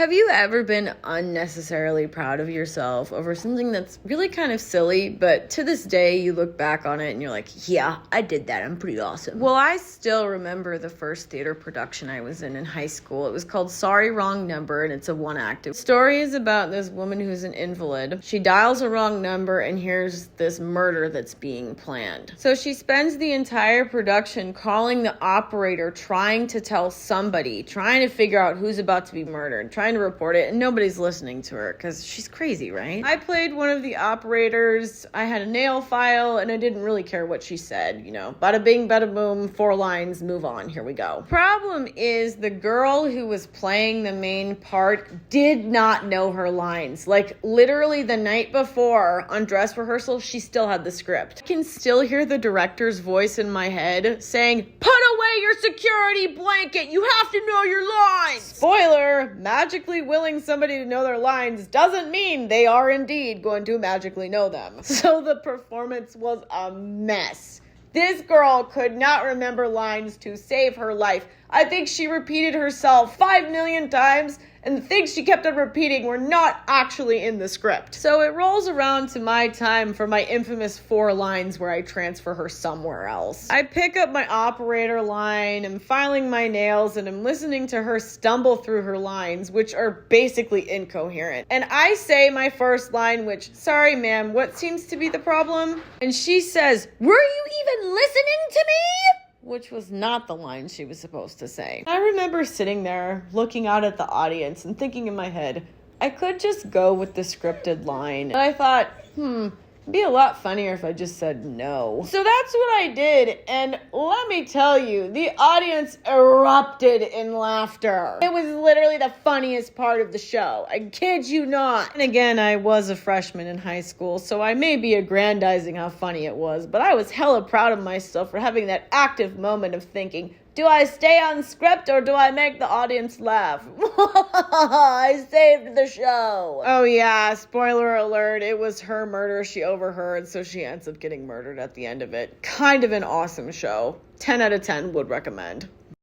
Have you ever been unnecessarily proud of yourself over something that's really kind of silly, but to this day you look back on it and you're like, yeah, I did that. I'm pretty awesome. Well, I still remember the first theater production I was in high school. It was called Sorry, Wrong Number, and it's a one-act. The story is about this woman who's an invalid. She dials a wrong number and here's this murder that's being planned. So she spends the entire production calling the operator, trying to tell somebody, trying to figure out who's about to be murdered, trying to report it, and nobody's listening to her because she's crazy, right? I played one of the operators. I had a nail file and I didn't really care what she said, bada bing, bada boom, 4 lines, move on, here we go. Problem is the girl who was playing the main part did not know her lines. Like literally the night before on dress rehearsal, she still had the script. I can still hear the director's voice in my head saying, put away your security blanket, you have to know your lines. Spoiler, magically willing somebody to know their lines doesn't mean they are indeed going to magically know them. So the performance was a mess. This girl could not remember lines to save her life. I think she repeated herself 5 million times, and the things she kept on repeating were not actually in the script. So it rolls around to my time for my infamous 4 lines where I transfer her somewhere else. I pick up my operator line, I'm filing my nails, and I'm listening to her stumble through her lines, which are basically incoherent. And I say my first line, which, sorry ma'am, what seems to be the problem? And she says, were you even listening to me? Which was not the line she was supposed to say. I remember sitting there, looking out at the audience and thinking in my head, I could just go with the scripted line. And I thought, it'd be a lot funnier if I just said no. So that's what I did, and let me tell you, the audience erupted in laughter. It was literally the funniest part of the show. I kid you not. And again, I was a freshman in high school, so I may be aggrandizing how funny it was, but I was hella proud of myself for having that active moment of thinking, do I stay on script or do I make the audience laugh? I saved the show. Oh yeah, spoiler alert, it was her murder she overheard, so she ends up getting murdered at the end of it. Kind of an awesome show. 10 out of 10 would recommend.